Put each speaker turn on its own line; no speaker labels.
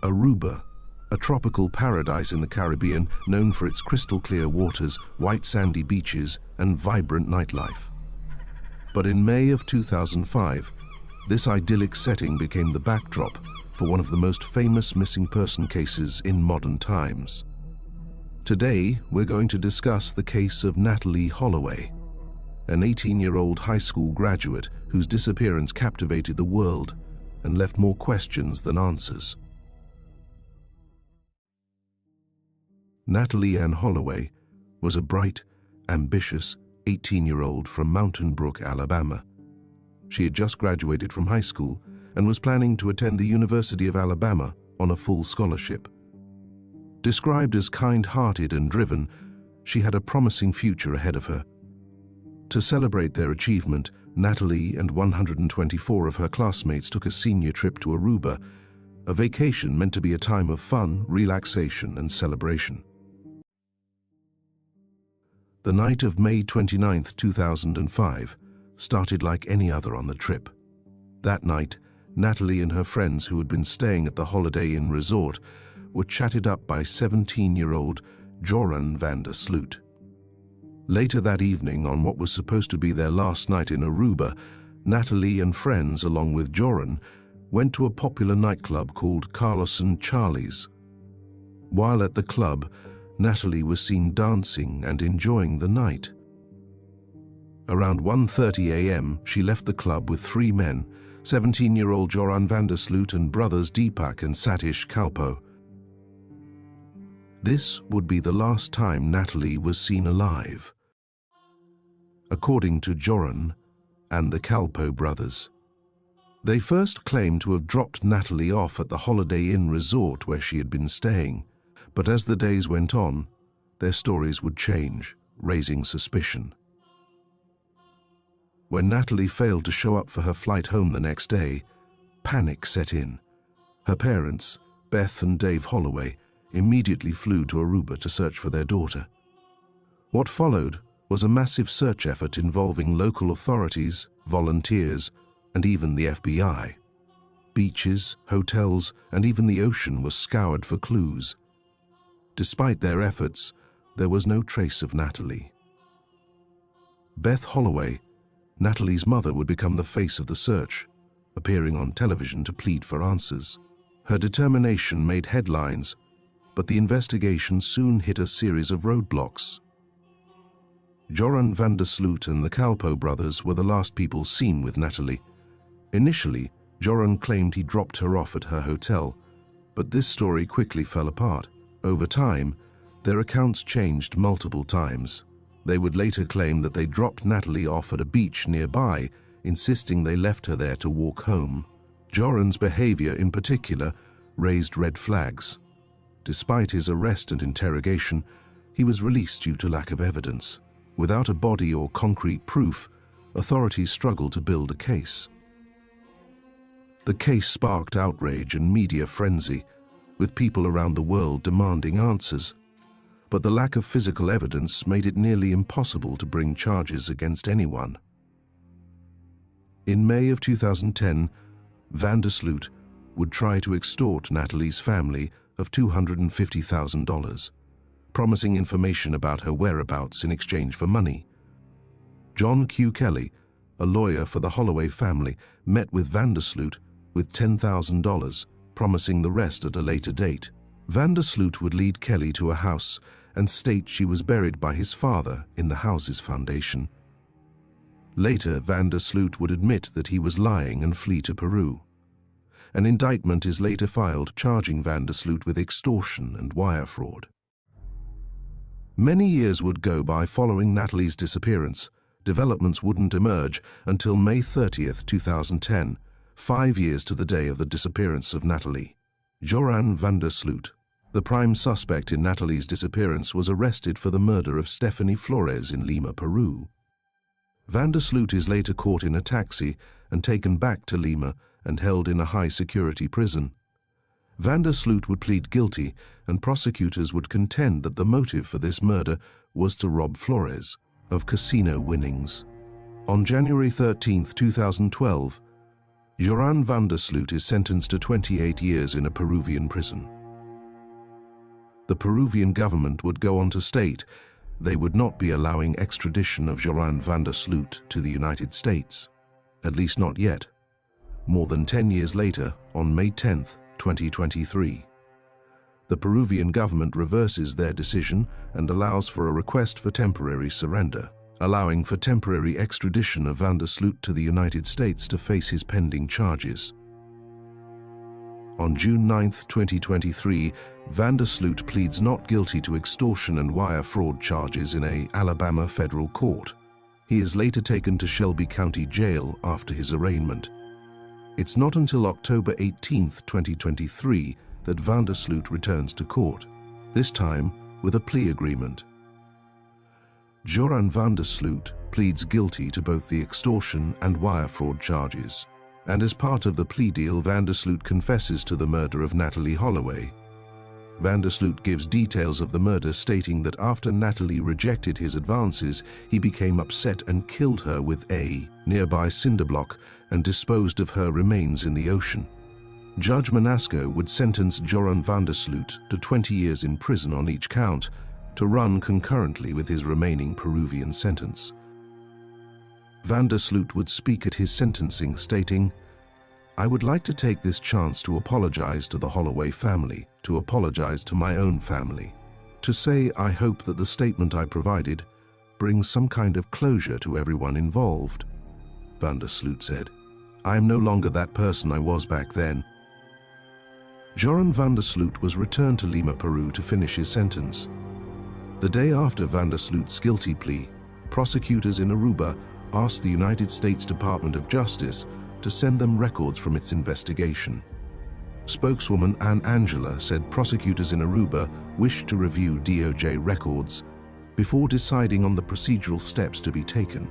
Aruba, a tropical paradise in the Caribbean known for its crystal-clear waters, white sandy beaches, and vibrant nightlife. But in May of 2005, this idyllic setting became the backdrop for one of the most famous missing person cases in modern times. Today, we're going to discuss the case of Natalee Holloway, an 18-year-old high school graduate whose disappearance captivated the world and left more questions than answers. Natalee Ann Holloway was a bright, ambitious 18-year-old from Mountain Brook, Alabama. She had just graduated from high school and was planning to attend the University of Alabama on a full scholarship. Described as kind-hearted and driven, she had a promising future ahead of her. To celebrate their achievement, Natalee and 124 of her classmates took a senior trip to Aruba, a vacation meant to be a time of fun, relaxation, and celebration. The night of May 29, 2005, started like any other on the trip. That night, Natalee and her friends who had been staying at the Holiday Inn resort were chatted up by 17-year-old Joran Sloot. Later that evening, on what was supposed to be their last night in Aruba, Natalee and friends, along with Joran, went to a popular nightclub called Carlos and Charlie's. While at the club, Natalee was seen dancing and enjoying the night. Around 1:30 a.m., she left the club with three men, 17-year-old Joran Sloot and brothers Deepak and Satish Kalpo. This would be the last time Natalee was seen alive. According to Joran and the Kalpo brothers, they first claimed to have dropped Natalee off at the Holiday Inn resort where she had been staying, but as the days went on, their stories would change, raising suspicion. When Natalee failed to show up for her flight home the next day, panic set in. Her parents, Beth and Dave Holloway, immediately flew to Aruba to search for their daughter. What followed was a massive search effort involving local authorities, volunteers, and even the FBI. Beaches, hotels, and even the ocean were scoured for clues. Despite their efforts, there was no trace of Natalee. Beth Holloway, Natalee's mother, would become the face of the search, appearing on television to plead for answers. Her determination made headlines, but the investigation soon hit a series of roadblocks. Joran Sloot and the Kalpo brothers were the last people seen with Natalee. Initially, Joran claimed he dropped her off at her hotel, but this story quickly fell apart. Over time, their accounts changed multiple times. They would later claim that they dropped Natalee off at a beach nearby, insisting they left her there to walk home. Joran's behavior in particular raised red flags. Despite his arrest and interrogation, he was released due to lack of evidence. Without a body or concrete proof, authorities struggled to build a case. The case sparked outrage and media frenzy, with people around the world demanding answers. But the lack of physical evidence made it nearly impossible to bring charges against anyone. In May of 2010, Sloot would try to extort Natalee's family of $250,000, promising information about her whereabouts in exchange for money. John Q. Kelly, a lawyer for the Holloway family, met with Sloot with $10,000, promising the rest at a later date. Sloot would lead Kelly to a house and state she was buried by his father in the house's foundation. Later, Sloot would admit that he was lying and flee to Peru. An indictment is later filed charging Sloot with extortion and wire fraud. Many years would go by following Natalee's disappearance. Developments wouldn't emerge until May 30th, 2010, 5 years to the day of the disappearance of Natalee. Joran Sloot, the prime suspect in Natalee's disappearance, was arrested for the murder of Stephanie Flores in Lima, Peru. Sloot is later caught in a taxi and taken back to Lima and held in a high-security prison. Sloot would plead guilty, and prosecutors would contend that the motive for this murder was to rob Flores of casino winnings. On January 13, 2012, Joran van der Sloot is sentenced to 28 years in a Peruvian prison. The Peruvian government would go on to state they would not be allowing extradition of Joran van der Sloot to the United States, at least not yet. More than 10 years later, on May 10, 2023, the Peruvian government reverses their decision and allows for a request for temporary surrender, allowing for temporary extradition of van der Sloot to the United States to face his pending charges. On June 9, 2023, van der Sloot pleads not guilty to extortion and wire fraud charges in an Alabama federal court. He is later taken to Shelby County Jail after his arraignment. It's not until October 18, 2023, that van der Sloot returns to court, this time with a plea agreement. Joran van der Sloot pleads guilty to both the extortion and wire fraud charges, and as part of the plea deal, van der Sloot confesses to the murder of Natalee Holloway. Van der Sloot gives details of the murder, stating that after Natalee rejected his advances, he became upset and killed her with a nearby cinder block and disposed of her remains in the ocean. Judge Manasco would sentence Joran van der Sloot to 20 years in prison on each count, to run concurrently with his remaining Peruvian sentence. Van der Sloot would speak at his sentencing, stating, "I would like to take this chance to apologize to the Holloway family, to apologize to my own family, to say I hope that the statement I provided brings some kind of closure to everyone involved." Van der Sloot said, "I am no longer that person I was back then." Joran van der Sloot was returned to Lima, Peru to finish his sentence. The day after van der Sloot's guilty plea, prosecutors in Aruba asked the United States Department of Justice to send them records from its investigation. Spokeswoman Angela said prosecutors in Aruba wished to review DOJ records before deciding on the procedural steps to be taken.